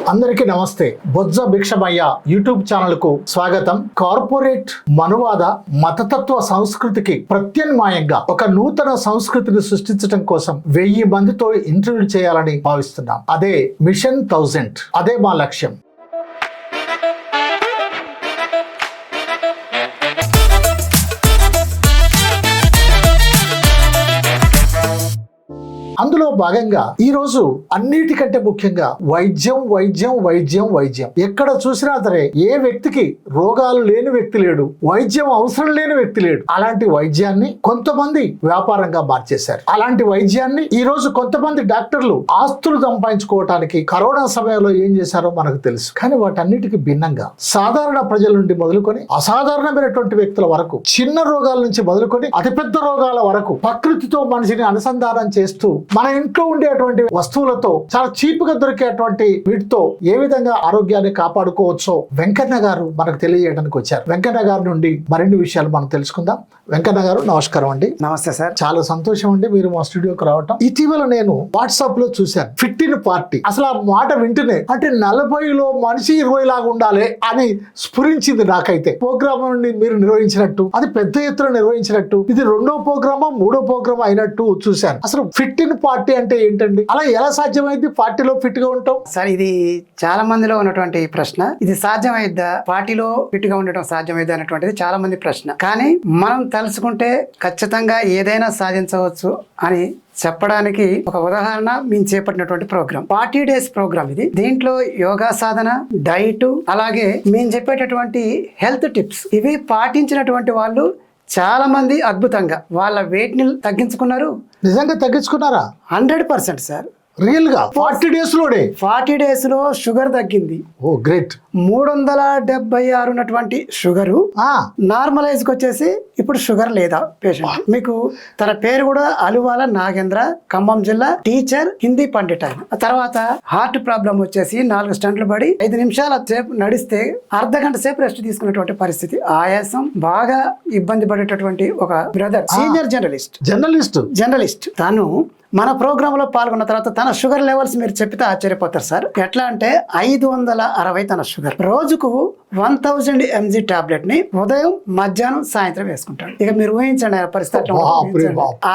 అందరికీ నమస్తే. బొజ్జ Bhikshamaiah YouTube channel కు స్వాగతం. కార్పొరేట్ మనువాద మతతత్వ సంస్కృతికి ప్రత్యామ్నాయంగా ఒక నూతన సంస్కృతిని సృష్టించడం కోసం 1000 మందితో ఇంటర్వ్యూ చేయాలని భావిస్తున్నాం. అదే మిషన్ 1000. అదే మా లక్ష్యం. అందులో భాగంగా ఈ రోజు అన్నిటికంటే ముఖ్యంగా వైద్యం. ఎక్కడ చూసినా సరే ఏ వ్యక్తికి రోగాలు లేని వ్యక్తి లేడు, వైద్యం అవసరం లేని వ్యక్తి లేడు. అలాంటి వైద్యాన్ని కొంతమంది వ్యాపారంగా మార్చేశారు. అలాంటి వైద్యాన్ని ఈ రోజు కొంతమంది డాక్టర్లు ఆస్తులు సంపాదించుకోవటానికి కరోనా సమయంలో ఏం చేశారో మనకు తెలుసు. కానీ వాటన్నిటికి భిన్నంగా సాధారణ ప్రజల నుండి మొదలుకొని అసాధారణమైనటువంటి వ్యక్తుల వరకు, చిన్న రోగాల నుంచి మొదలుకొని అతిపెద్ద రోగాల వరకు ప్రకృతితో మనిషిని అనుసంధానం చేస్తూ మన ఇంట్లో ఉండేటువంటి వస్తువులతో చాలా చీప్ గా దొరికేటువంటి వీటితో ఏ విధంగా ఆరోగ్యాన్ని కాపాడుకోవచ్చో వెంకన్న గారు మనకు తెలియజేయడానికి వచ్చారు. వెంకన్న గారి నుండి మరిన్ని విషయాలు మనం తెలుసుకుందాం. వెంకన్న గారు నమస్కారం అండి. నమస్తే సార్. చాలా సంతోషం అండి మీరు మా స్టూడియోకి రావటం. ఇటీవల నేను వాట్సాప్ లో చూశాను, ఫిట్ ఇన్ పార్టీ. అసలు ఆ మాట వింటేనే అంటే 40లో మనిషి 20 లాగా ఉండాలి అని స్ఫురించింది నాకైతే. ప్రోగ్రామ్ మీరు నిర్వహించినట్టు, అది పెద్ద ఎత్తున నిర్వహించినట్టు, ఇది 2వ ప్రోగ్రామా 3వ ప్రోగ్రామా అయినట్టు చూశాను. అసలు ఫిట్ ఇన్ పార్టీ అంటే ఏంటండి? అలా ఎలా సాధ్యమైంది పార్టీలో ఫిట్ గా ఉంటాం? సార్, ఇది చాలా మందిలో ఉన్నటువంటి ప్రశ్న. ఇది సాధ్యమైద్దా, పార్టీలో ఫిట్ గా ఉండటం సాధ్యమైద్దా అనేటువంటిది చాలా మంది ప్రశ్న. కానీ మనం తెలుసుకుంటే ఖచ్చితంగా ఏదైనా సాధించవచ్చు అని చెప్పడానికి ఒక ఉదాహరణ మేము చేపట్టినటువంటి ప్రోగ్రామ్ 40 డేస్ ప్రోగ్రామ్ ఇది. దీంట్లో యోగా సాధన, డైట్, అలాగే మేము చెప్పేటటువంటి హెల్త్ టిప్స్ ఇవి పాటించినటువంటి వాళ్ళు చాలా మంది అద్భుతంగా వాళ్ళ వెయిట్ ని తగ్గించుకున్నారు. నిజంగా తగ్గించుకున్నారా? 100% సార్. రియల్ గా 40 డేస్ లోనే 40 డేస్ లో షుగర్ తగ్గింది. ఓ గ్రేట్. 376 ఉన్నటువంటి షుగరు నార్మలైజ్ కి వచ్చేసి ఇప్పుడు షుగర్ లేదా పేషెంట్. మీకు తన పేరు కూడా అలువాల నాగేంద్ర, ఖమ్మం జిల్లా, టీచర్, హిందీ పండిట్ ఆయన. తర్వాత హార్ట్ ప్రాబ్లం వచ్చేసి 4 స్టంట్లు పడి 5 నిమిషాల సేపు నడిస్తే అర్ధగంట సేపు రెస్ట్ తీసుకున్నటువంటి పరిస్థితి. ఆయాసం బాగా ఇబ్బంది పడేటటువంటి ఒక బ్రదర్, సీనియర్ జర్నలిస్ట్ తను మన ప్రోగ్రామ్ లో పాల్గొన్న తర్వాత తన షుగర్ లెవెల్స్ మీరు చెప్పితే ఆశ్చర్యపోతారు సార్. ఎట్లా అంటే 560 తన షుగర్. రోజుకు 1000 mg టాబ్లెట్ ని ఉదయం, మధ్యాహ్నం, సాయంత్రం వేసుకుంటాడు. ఇక మీరు ఊహించండి ఆయన పరిస్థితి.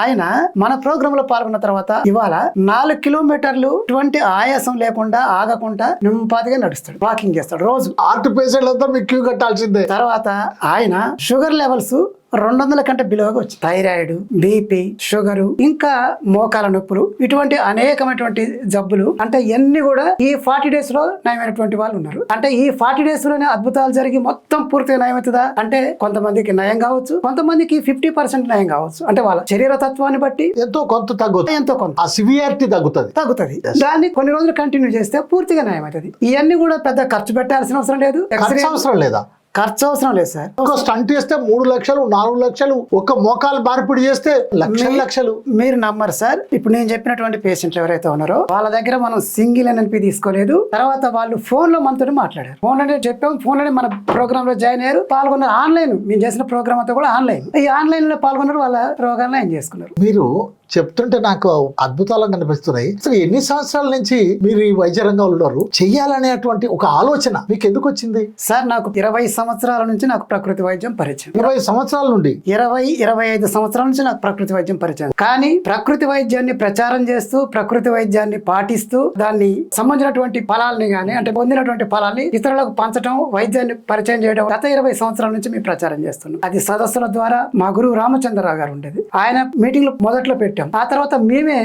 ఆయన మన ప్రోగ్రామ్ లో పాల్గొన్న తర్వాత ఇవాళ 4 కిలోమీటర్లు ఎటువంటి ఆయాసం లేకుండా ఆగకుండా నింపాదిగా నడుస్తాడు, వాకింగ్ చేస్తాడు రోజు. హార్ట్ పేషెంట్లంతా మీకు క్యూ కట్టాల్సిందే. తర్వాత ఆయన షుగర్ లెవెల్స్ 200 కంటే బిలోగా వచ్చి థైరాయిడ్, బీపీ, షుగర్, ఇంకా మోకాల నొప్పులు, ఇటువంటి అనేకమైనటువంటి జబ్బులు అంటే ఇవన్నీ కూడా ఈ 40 డేస్ లో నయమైనటువంటి వాళ్ళు ఉన్నారు. అంటే ఈ 40 డేస్ లోనే అద్భుతాలు జరిగి మొత్తం పూర్తిగా నయమవుతుందా అంటే కొంతమందికి నయం కావచ్చు, కొంతమందికి 50% నయం కావచ్చు. అంటే వాళ్ళ శరీర తత్వాన్ని బట్టి ఎంతో కొంత తగ్గుతుంది, ఎంతో కొంత ఆ సివియారిటీ తగ్గుతుంది. దాన్ని కొన్ని రోజులు కంటిన్యూ చేస్తే పూర్తిగా నయం అవుతుంది. ఇవన్నీ కూడా పెద్ద ఖర్చు పెట్టాల్సిన అవసరం లేదు, అవసరం లేదా? ఖర్చు అవసరం లేదు సార్. ఒక స్టంట్ చేస్తే 3 లక్షలు 4 లక్షలు, ఒక మోకాలు మార్పిడి చేస్తే లక్షలు. మీరు నమ్మరు సార్. ఇప్పుడు నేను చెప్పినటువంటి పేషెంట్లు ఎవరైతే ఉన్నారో వాళ్ళ దగ్గర మనం సింగిల్ ఎన్ఎన్పి తీసుకోలేదు. తర్వాత వాళ్ళు ఫోన్ లో మనతో మాట్లాడారు. ఫోన్ లోనే చెప్పాం, ఫోన్ లోనే మన ప్రోగ్రామ్ లో జాయిన్ అయ్యారు, పాల్గొన్నారు. ఆన్లైన్ మేము చేసిన ప్రోగ్రామ్ అంతా కూడా ఆన్లైన్. ఈ ఆన్లైన్ లో పాల్గొన్నారు, వాళ్ళ రోగాలను ఏం చేసుకున్నారు. మీరు చెప్తుంటే నాకు అద్భుతాలు కనిపిస్తున్నాయి. అసలు ఎన్ని సంవత్సరాల నుంచి మీరు ఈ వైద్య రంగంలో ఉన్నారు? చెయ్యాలనేటువంటి ఒక ఆలోచన మీకు ఎందుకు వచ్చింది? సార్, నాకు 20 సంవత్సరాల నుంచి నాకు ప్రకృతి వైద్యం పరిచయం. 20 సంవత్సరాల నుండి 25 సంవత్సరాల నుంచి నాకు ప్రకృతి వైద్యం పరిచయం. కానీ ప్రకృతి వైద్యాన్ని ప్రచారం చేస్తూ, ప్రకృతి వైద్యాన్ని పాటిస్తూ, దాన్ని సంబంధించినటువంటి ఫలాల్ని గానీ అంటే పొందినటువంటి ఫలాల్ని ఇతరులకు పంచడం, వైద్యాన్ని పరిచయం చేయడం గత 20 సంవత్సరాల నుంచి మేము ప్రచారం చేస్తున్నాం. అది సదస్సుల ద్వారా మా గురువు రామచంద్రరావు గారు ఉండేది. ఆయన మీటింగ్లు మొదట్లో పెట్టాం. ఆ తర్వాత మేమే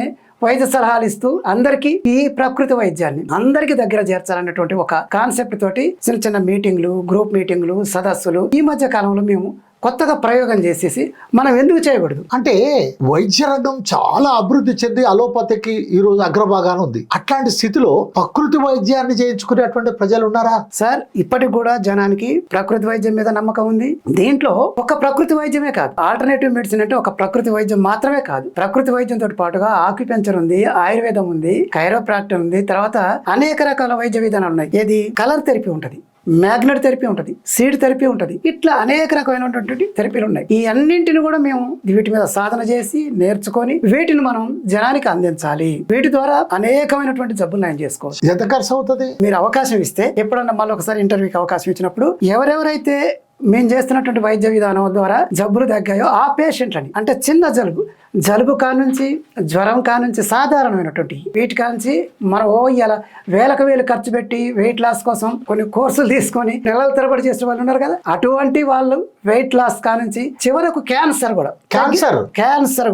వైద్య సలహాలు ఇస్తూ అందరికీ ఈ ప్రకృతి వైద్యాన్ని అందరికీ దగ్గర చేర్చాలనేటువంటి ఒక కాన్సెప్ట్ తోటి చిన్న మీటింగ్లు, గ్రూప్ మీటింగ్లు, సదస్సులు ఈ మధ్య కాలంలో మేము కొత్తగా ప్రయోగం చేసేసి మనం ఎందుకు చేయకూడదు అంటే వైద్య రంగం చాలా అభివృద్ధి చెంది అలోపతికి ఈ రోజు అగ్రభాగాన ఉంది. అట్లాంటి స్థితిలో ప్రకృతి వైద్యాన్ని చేయించుకునేటువంటి ప్రజలు ఉన్నారా సార్? ఇప్పటికి కూడా జనానికి ప్రకృతి వైద్యం మీద నమ్మకం ఉంది. దీంట్లో ఒక ప్రకృతి వైద్యమే కాదు, ఆల్టర్నేటివ్ మెడిసిన్ అంటే ఒక ప్రకృతి వైద్యం మాత్రమే కాదు. ప్రకృతి వైద్యంతో పాటుగా ఆక్యుపెంచర్ ఉంది, ఆయుర్వేదం ఉంది, కైరోప్రాక్టర్ ఉంది, తర్వాత అనేక రకాల వైద్య విధానాలు ఉన్నాయి. ఏది కలర్ థెరపీ ఉంటది, మ్యాగ్నెట్ థెరపీ ఉంటుంది, సీడ్ థెరపీ ఉంటుంది. ఇట్లా అనేక రకమైనటువంటి థెరపీలు ఉన్నాయి. ఈ అన్నింటిని కూడా మేము వీటి మీద సాధన చేసి నేర్చుకొని వీటిని మనం జనానికి అందించాలి. వీటి ద్వారా అనేకమైనటువంటి జబ్బులు నయం చేసుకోవచ్చు. ఎంత ఖర్చు అవుతుంది? మీరు అవకాశం ఇస్తే ఎప్పుడన్నా మళ్ళీ ఒకసారి ఇంటర్వ్యూకి అవకాశం ఇచ్చినప్పుడు ఎవరెవరైతే మేము చేస్తున్నటువంటి వైద్య విధానం ద్వారా జబ్బులు తగ్గాయో ఆ పేషెంట్లని, అంటే చిన్న జలుబు కానుంచి, జ్వరం కానుంచి, సాధారణమైనటువంటి వీటి కానుంచి మనం ఇలా వేలకు వేలు ఖర్చు పెట్టి వెయిట్ లాస్ కోసం కొన్ని కోర్సులు తీసుకొని నెలల తరబడి చేసే వాళ్ళు ఉన్నారు కదా, అటువంటి వాళ్ళు వెయిట్ లాస్ కానుంచి చివరకు క్యాన్సర్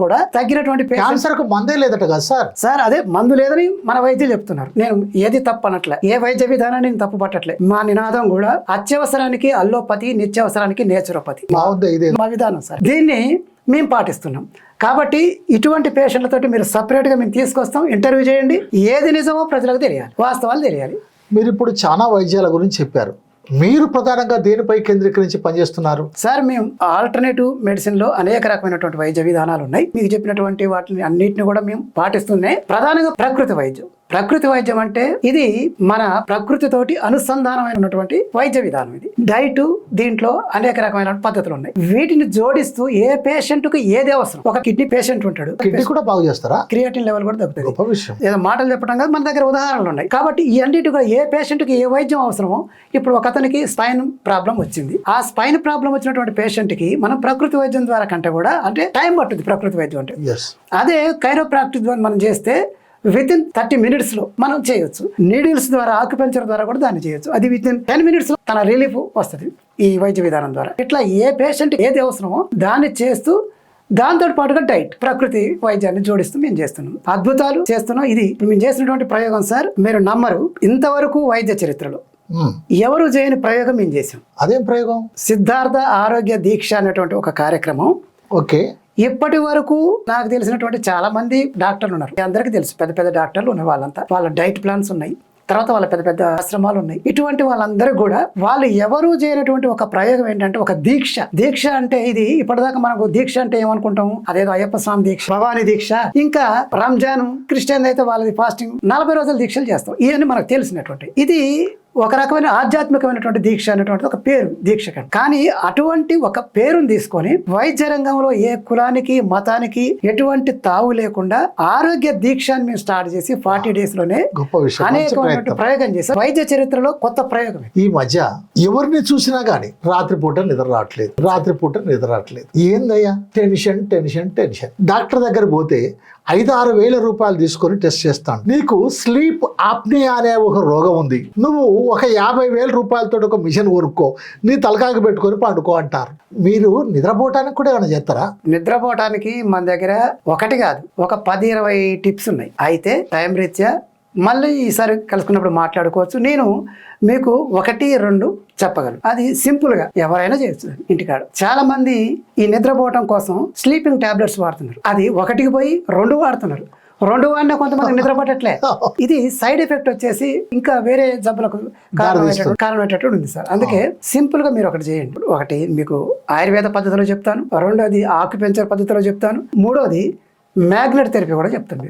కూడా తగ్గినటువంటి క్యాన్సర్ కు మందే లేదట కదా సార్ అదే మందు లేదని మన వైద్యులు చెప్తున్నారు. నేను ఏది తప్పు అనట్లే, ఏ వైద్య విధానాన్ని నేను తప్పు పట్టట్లే. మా నినాదం కూడా అత్యవసరానికి అల్లోపతి, నిత్యావసరానికి నేచురోపతి మా విధానం సార్. దీన్ని మేము పాటిస్తున్నాం. కాబట్టి ఇటువంటి పేషెంట్లతోటి మీరు సపరేట్గా మేము తీసుకొస్తాం. ఇంటర్వ్యూ చేయండి, ఏది నిజమో ప్రజలకు తెలియాలి, వాస్తవాలు తెలియాలి. మీరు ఇప్పుడు చాలా వైద్యాల గురించి చెప్పారు. మీరు ప్రధానంగా దేనిపై కేంద్రీకరించి పనిచేస్తున్నారు? సార్ మేము ఆల్టర్నేటివ్ మెడిసిన్ లో అనేక రకమైనటువంటి వైద్య విధానాలు ఉన్నాయి. మీకు చెప్పినటువంటి వాటిని అన్నిటిని కూడా మేము పాటిస్తున్నాయి. ప్రధానంగా ప్రకృతి వైద్యం అంటే ఇది మన ప్రకృతితోటి అనుసంధానమైనటువంటి వైద్య విధానం. ఇది డైట్, దీంట్లో అనేక రకమైన పద్ధతులు ఉన్నాయి. వీటిని జోడిస్తూ ఏ పేషెంట్ కు ఏది అవసరం. ఒక కిడ్నీ పేషెంట్ ఉంటాడు, కిడ్నీ కూడా బాగు చేస్తారా? క్రియాటిన్ లెవెల్ కూడా తగ్గుతుంది. గొప్ప విషయం. ఏదో మాటలు చెప్పడం కాదు, మన దగ్గర ఉదాహరణలు ఉన్నాయి. కాబట్టి ఈ అన్నిటి కూడా ఏ పేషెంట్ కి ఏ వైద్యం అవసరమో. ఇప్పుడు ఒక అతనికి స్పైన్ ప్రాబ్లం వచ్చింది. ఆ స్పైన్ ప్రాబ్లం వచ్చినటువంటి పేషెంట్ కి మనం ప్రకృతి వైద్యం ద్వారా కంటే కూడా అంటే టైం పట్టుద్ది ప్రకృతి వైద్యం అంటే. అదే కైరోప్రాక్టిక్ ద్వారా మనం చేస్తే విత్ ఇన్ 30 minutes లో మనం చేయొచ్చు. నీడిల్స్ ద్వారా, ఆక్యుపెంచర్ ద్వారా కూడా దాన్ని చేయొచ్చు. అది విత్ ఇన్ 10 minutes లో తన రిలీఫ్ వస్తుంది ఈ వైద్య విధానం ద్వారా. ఇట్లా ఏ పేషెంట్ ఏది అవసరమో దాన్ని చేస్తూ దాంతో పాటుగా డైట్, ప్రకృతి వైద్యాన్ని జోడిస్తూ మేము చేస్తున్నాం. అద్భుతాలు చేస్తున్నాం. ఇది మేము చేసినటువంటి ప్రయోగం సార్, మీరు నమ్మరు, ఇంతవరకు వైద్య చరిత్రలో ఎవరు చేయని ప్రయోగం మేము చేసాం. అదేం ప్రయోగం? సిద్ధార్థ ఆరోగ్య దీక్ష అనేటువంటి ఒక కార్యక్రమం. ఓకే. ఇప్పటి వరకు నాకు తెలిసినటువంటి చాలా మంది డాక్టర్లు ఉన్నారు. అందరికీ తెలుసు, పెద్ద పెద్ద డాక్టర్లు ఉన్నారు. వాళ్ళంతా వాళ్ళ డైట్ ప్లాన్స్ ఉన్నాయి, తర్వాత వాళ్ళ పెద్ద పెద్ద ఆశ్రమాలు ఉన్నాయి. ఇటువంటి వాళ్ళందరూ కూడా వాళ్ళు ఎవరు చేయనటువంటి ఒక ప్రయోగం ఏంటంటే ఒక దీక్ష అంటే ఇది ఇప్పటిదాకా మనకు దీక్ష అంటే ఏమనుకుంటాము, అదేదో అయ్యప్ప స్వామి దీక్ష, భవానీ దీక్ష, ఇంకా రంజాన్, క్రిస్టియన్ అయితే వాళ్ళది ఫాస్టింగ్ 40 రోజుల దీక్షలు చేస్తాం. ఇవన్నీ మనకు తెలిసినటువంటి. ఇది ఒక రకమైన ఆధ్యాత్మికమైనటువంటి దీక్ష అనేటువంటి ఒక పేరు దీక్ష. కానీ అటువంటి ఒక పేరును తీసుకొని వైద్య రంగంలో ఏ కులానికి, మతానికి ఎటువంటి తావు లేకుండా ఆరోగ్య దీక్షని మేము స్టార్ట్ చేసి 40 days లోనే అనేకమైనటువంటి ప్రయోగం చేసి వైద్య చరిత్రలో కొత్త ప్రయోగం. ఈ మధ్య ఎవరిని చూసినా గానీ రాత్రిపూట నిద్ర రావట్లేదు. ఏందయ్యా? టెన్షన్. డాక్టర్ దగ్గర పోతే 5-6 వేల రూపాయలు తీసుకొని టెస్ట్ చేస్తాను. నీకు స్లీప్ ఆప్నియా అనే ఒక రోగం ఉంది, నువ్వు ఒక 50,000 రూపాయలతో ఒక మిషన్ కొనుక్కో, నీ తలకాకి పెట్టుకొని పండుకో అంటారు. మీరు నిద్రపోవటానికి కూడా ఏమైనా చేస్తారా? నిద్రపోవటానికి మన దగ్గర ఒకటి కాదు, ఒక 10-20 టిప్స్ ఉన్నాయి. అయితే టైం రీత్యా మళ్ళీ ఈసారి కలుసుకున్నప్పుడు మాట్లాడుకోవచ్చు. నేను మీకు 1-2 చెప్పగలను. అది సింపుల్ గా ఎవరైనా చేయొచ్చు ఇంటికాడ. చాలా మంది ఈ నిద్రపోవటం కోసం స్లీపింగ్ టాబ్లెట్స్ వాడుతున్నారు. అది 1కి పోయి 2 వాడుతున్నారు. 2 వాడినా కొంతమంది నిద్ర పట్టట్లే. ఇది సైడ్ ఎఫెక్ట్ వచ్చేసి ఇంకా వేరే జబ్బులకు కారణమయ్యేటట్టు ఉంది సార్. అందుకే సింపుల్ గా మీరు ఒకటి చేయండి. ఒకటి మీకు ఆయుర్వేద పద్ధతిలో చెప్తాను, 2వది ఆక్యుపెంచర్ పద్ధతిలో చెప్తాను, 3వది మ్యాగ్నెట్ థెరపీ కూడా చెప్తాను.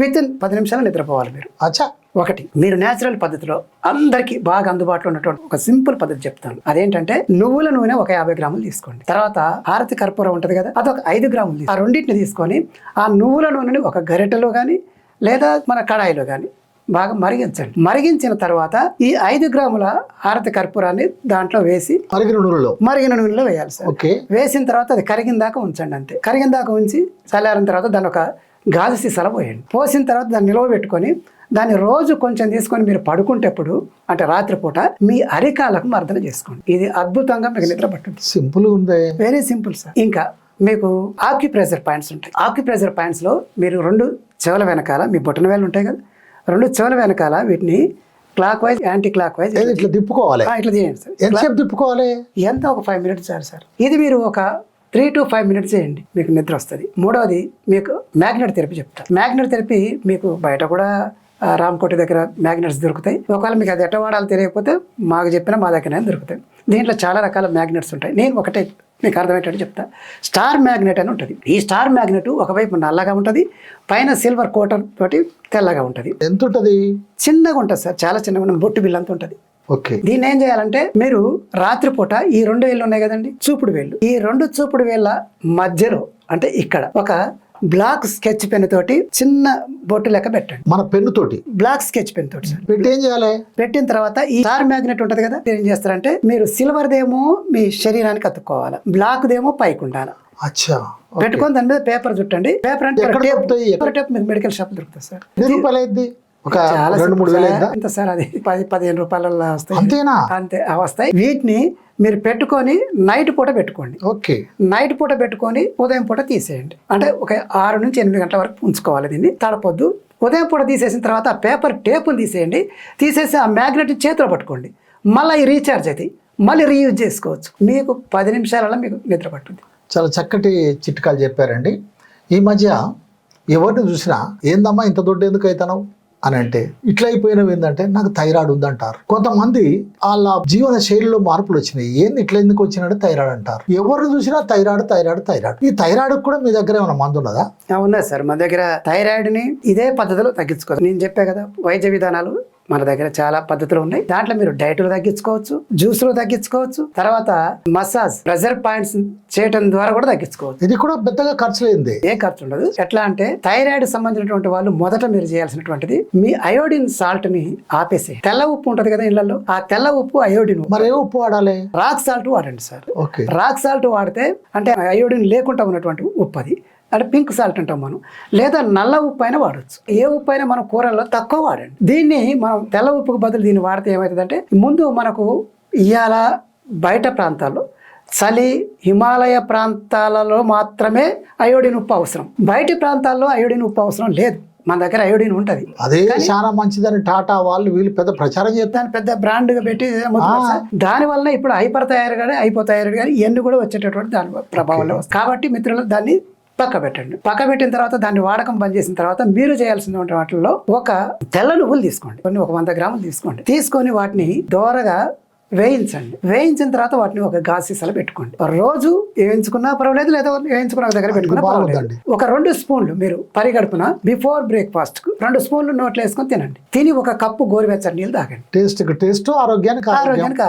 విత్ ఇన్ 10 నిమిషాలు నిద్రపోవాలి మీరు. ఒకటి, మీరు నేచురల్ పద్ధతిలో అందరికి బాగా అందుబాటులో ఉన్నటువంటి ఒక సింపుల్ పద్ధతి చెప్తాను. అదేంటంటే నువ్వుల నూనె ఒక 50 గ్రాములు తీసుకోండి. తర్వాత హారతి కర్పూరం ఉంటది కదా, అదొక 5 గ్రాములు. ఆ రెండింటిని తీసుకొని ఆ నువ్వుల నూనెని ఒక గరిటెలో గాని లేదా మన కడాయిలో గాని బాగా మరిగించండి. మరిగించిన తర్వాత ఈ 5 గ్రాముల హారతి కర్పూరాన్ని దాంట్లో వేసి మరిగిన నూనెలో వేయాలి సార్. వేసిన తర్వాత అది కరిగిన దాకా ఉంచండి. అంతే. కరిగిన దాకా ఉంచి చల్లారిన తర్వాత దాన్ని ఒక గాజు సీసాలో పోయండి. పోసిన తర్వాత దాన్ని నిల్వ పెట్టుకొని దాన్ని రోజు కొంచెం తీసుకొని మీరు పడుకుంటేప్పుడు అంటే రాత్రిపూట మీ అరికాలకు మర్దన చేసుకోండి. ఇది అద్భుతంగా మీకు నిద్ర పట్టుంది. సింపుల్ ఉంది, వెరీ సింపుల్ సార్. ఇంకా మీకు ఆక్యుప్రెషర్ పాయింట్స్ ఉంటాయి. ఆక్యుప్రెషర్ పాయింట్స్ లో మీరు 2 చెవుల వెనకాల మీ బొటన వేలు ఉంటాయి కదా, 2 చెవుల వెనకాల వీటిని clock wise, anti clock wise ఇట్లా తిప్పుకోవాలి. ఇట్లా చేయండి సార్. ఎంతసేపు తిప్పుకోవాలి? ఎంత ఒక 5 minutes చాలు సార్. ఇది మీరు ఒక 3 to 5 minutes చేయండి, మీకు నిద్ర వస్తుంది. 3వది మీకు మ్యాగ్నెట్ థెరపీ చెప్తాను. మ్యాగ్నెట్ థెరపీ మీకు బయట కూడా రామ్కోటి దగ్గర మ్యాగ్నెట్స్ దొరుకుతాయి. ఒకవేళ మీకు అది ఎట్ట వాడాలో తెలియకపోతే మాకు చెప్పినా మా దగ్గరనే దొరుకుతాయి. దీంట్లో చాలా రకాల మ్యాగ్నెట్స్ ఉంటాయి. నేను ఒకటే మీకు అర్థమయ్యేటట్టు చెప్తా. స్టార్ మ్యాగ్నెట్ అని ఉంటుంది. ఈ స్టార్ మ్యాగ్నెట్ ఒకవైపు నల్లగా ఉంటుంది, పైన సిల్వర్ కోటర్ తోటి తెల్లగా ఉంటుంది. ఎంత ఉంటుంది? చిన్నగా ఉంటుంది సార్, చాలా చిన్నగా ఉంటుంది. బొట్టు బిల్ల అంత ఉంటుంది. ఓకే. దీన్ని ఏం చేయాలంటే మీరు రాత్రిపూట ఈ 2 వేళ్ళు ఉన్నాయి కదండి, చూపుడు వేళ్ళు, ఈ 2 చూపుడు వేళ్ళ మధ్యలో అంటే ఇక్కడ ఒక బ్లాక్ స్కెచ్ పెన్ తోటి చిన్న బొట్టు లెక్క పెట్టండి. మన పెన్ను తోటి బ్లాక్ స్కెచ్ పెన్ తోటి సార్ పెట్టి ఏం చేయాలి? పెట్టిన తర్వాత ఈ స్టార్ మ్యాగ్నెట్ ఉంటది కదా, ఏం చేస్తారంటే మీరు సిల్వర్ దేమో మీ శరీరానికి అతుక్కోవాలి, బ్లాక్ దేమో పైకి ఉండాలి. అచ్చా. పెట్టుకొని దాని మీద పేపర్ చుట్టండి. పేపర్ అంటే ఎక్కడ దొరుకుతాయి? పేపర్ టేప్ మీకు మెడికల్ షాప్ దొరుకుతుంది సార్. ఎన్ని రూపాయలు అయింది? ఒక చాలా 2-3 వేలు అయిందా? ఎంత సార్, అది 10-15 రూపాయలలో వస్తాయి. అంతేనా? అంతే వస్తాయి. వీటిని మీరు పెట్టుకొని నైట్ పూట పెట్టుకోండి. ఓకే. నైట్ పూట పెట్టుకొని ఉదయం పూట తీసేయండి. అంటే ఒక 6 నుంచి 8 గంటల వరకు ఉంచుకోవాలి. దీన్ని తడపొద్దు. ఉదయం పూట తీసేసిన తర్వాత ఆ పేపర్ టేపుని తీసేయండి. తీసేసి ఆ మ్యాగ్నెట్ చేతిలో పట్టుకోండి. మళ్ళీ ఈ రీఛార్జ్ అయితే మళ్ళీ రీయూజ్ చేసుకోవచ్చు. మీకు 10 నిమిషాలలో మీకు నిద్ర పట్టుద్ది. చాలా చక్కటి చిట్కాలు చెప్పారండి. ఈ మధ్య ఎవరిని చూసినా ఏందమ్మా ఇంత దొడ్డు ఎందుకు అవుతావు అని అంటే, ఇట్లా అయిపోయినవి ఏంటంటే నాకు థైరాయిడ్ ఉందంటారు. కొంతమంది వాళ్ళ జీవన శైలిలో మార్పులు వచ్చినాయి. ఏంది ఇట్లా ఎందుకు వచ్చినాడు థైరాయిడ్ అంటారు. ఎవరిని చూసినా థైరాయిడ్ థైరాయిడ్ థైరాయిడ్. ఈ థైరాయిడ్ కూడా మీ దగ్గర ఏమైనా మందు ఉన్నదా? ఉన్నది సార్, మా దగ్గర థైరాయిడ్ ని ఇదే పద్ధతిలో తగ్గించుకోవచ్చు. నేను చెప్పా కదా, వైద్య విధానాలు మన దగ్గర చాలా పద్ధతులు ఉన్నాయి. దాంట్లో మీరు డైట్లు తగ్గించుకోవచ్చు, జ్యూస్లు తగ్గించుకోవచ్చు, తర్వాత మసాజ్, ప్రెజర్ పాయింట్స్ చేయడం ద్వారా కూడా తగ్గించుకోవచ్చు. ఇది కూడా పెద్దగా ఖర్చు లేనిది, ఏ ఖర్చు ఉండదు. ఎట్లా అంటే థైరాయిడ్ సంబంధించినటువంటి వాళ్ళు మొదట మీరు చేయాల్సినటువంటిది మీ అయోడిన్ సాల్ట్ ని ఆపేసి, తెల్ల ఉప్పు ఉంటది కదా ఇళ్లలో, ఆ తెల్ల ఉప్పు అయోడిన్ ఉప్పు. మరి ఏ ఉప్పు వాడాలి? రాక్ సాల్ట్ వాడండి సార్. ఓకే. రాక్ సాల్ట్ వాడితే అంటే అయోడిన్ లేకుండా ఉన్నటువంటి ఉప్పు అది, అంటే పింక్ సాల్ట్ అంటాం మనం. లేదా నల్ల ఉప్పు అయినా వాడచ్చు. ఏ ఉప్పు అయినా మనం కూరల్లో తక్కువ వాడండి. దీన్ని మనం తెల్ల ఉప్పుకు బదులు దీన్ని వాడితే ఏమవుతుందంటే, ముందు మనకు ఇవాళ బయట ప్రాంతాల్లో చలి, హిమాలయ ప్రాంతాలలో మాత్రమే అయోడిన్ ఉప్పు అవసరం. బయటి ప్రాంతాల్లో అయోడిన్ ఉప్పు అవసరం లేదు. మన దగ్గర అయోడిన్ ఉంటది. అదే చాలా మంచిదని టాటా వాళ్ళు వీళ్ళు పెద్ద ప్రచారం చేస్తారు, పెద్ద బ్రాండ్ గా పెట్టి దాని వలన ఇప్పుడు హైపర్ థైరాయిడ్ కానీ హైపోథైరాయిడ్ కానీ ఇవన్నీ కూడా వచ్చేటటువంటి దాని ప్రభావంలో వస్తుంది. కాబట్టి మిత్రులు దాన్ని పక్క పెట్టండి. పక్క పెట్టిన తర్వాత దాన్ని వాడకం బంద్ చేసిన తర్వాత మీరు చేయాల్సిన వాటిల్లో ఒక తెల్ల నువ్వులు తీసుకోండి. ఒక 100 గ్రాములు తీసుకోండి. తీసుకొని వాటిని దోరగా వేయించండి. వేయించిన తర్వాత వాటిని ఒక గాజు సీసాలో పెట్టుకోండి. రోజు వేయించుకున్నా పర్వాలేదు, లేదా వేయించుకున్న దగ్గర పెట్టుకున్నా పర్వాలేదు. ఒక 2 స్పూన్లు మీరు పరిగడుపున బిఫోర్ బ్రేక్ఫాస్ట్ కు 2 స్పూన్లు నోట్లో వేసుకొని తినండి. తిని ఒక కప్పు గోరువెచ్చని నీళ్ళు తాగండి. టేస్ట్ ఆరోగ్యానికి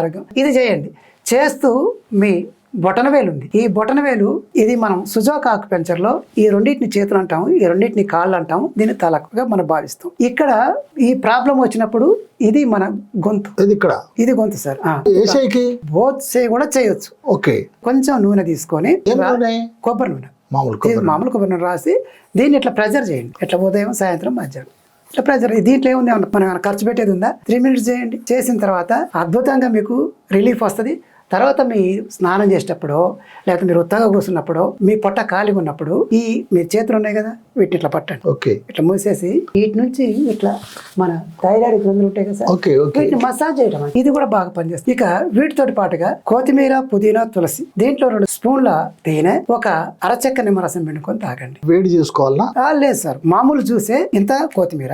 ఆరోగ్యం. ఇది చేయండి. చేస్తూ మీ బొటనవేలు ఉంది, ఈ బొటనవేలు ఇది మనం సుజాక్ ఆక్యుపెంచర్ లో ఈ రెండింటిని చేతులు అంటాము, ఈ రెండింటిని కాళ్ళు అంటాము. దీన్ని తలకుగా మనం భావిస్తాం. ఇక్కడ ఈ ప్రాబ్లం వచ్చినప్పుడు ఇది మన గొంతు, ఇది గొంతు సార్. బోత్ సే కూడా చేయొచ్చు. ఓకే. కొంచెం నూనె తీసుకొని, కొబ్బరి నూనె, మామూలు కొబ్బరి నూనె రాసి దీన్ని ఇట్లా ప్రెజర్ చేయండి. ఇట్లా ఉదయం సాయంత్రం మధ్యాహ్నం ఇట్లా ప్రెజర్. దీంట్లో ఏముంది, మనం ఖర్చు పెట్టేది ఉందా? 3 మినిట్స్ చేయండి. చేసిన తర్వాత అద్భుతంగా మీకు రిలీఫ్ వస్తుంది. తర్వాత మీ స్నానం చేసేటప్పుడు, లేకపోతే మీరు ఉత్తగా కూర్చున్నప్పుడు, మీ పొట్ట ఖాళీగా ఉన్నప్పుడు ఈ మీ చేతులు ఉన్నాయి కదా, వీటిని ఇట్లా పట్టండి. ఓకే. ఇట్లా మూసేసి వీటి నుంచి ఇట్లా మన థైరాయిడ్ గ్రంథులు ఉంటాయి కదా సార్, వీటిని మసాజ్ చేయడం, ఇది కూడా బాగా పనిచేస్తుంది. ఇక వీటితో పాటుగా కొత్తిమీర, పుదీనా, తులసి, దీంట్లో 2 స్పూన్ల తేనె, ఒక అరచెక్క నిమ్మరసం పిండుకొని తాగండి. వేడి చేసుకోవాలా? లేదు సార్, మామూలు జ్యూసే. ఇంత కొత్తిమీర,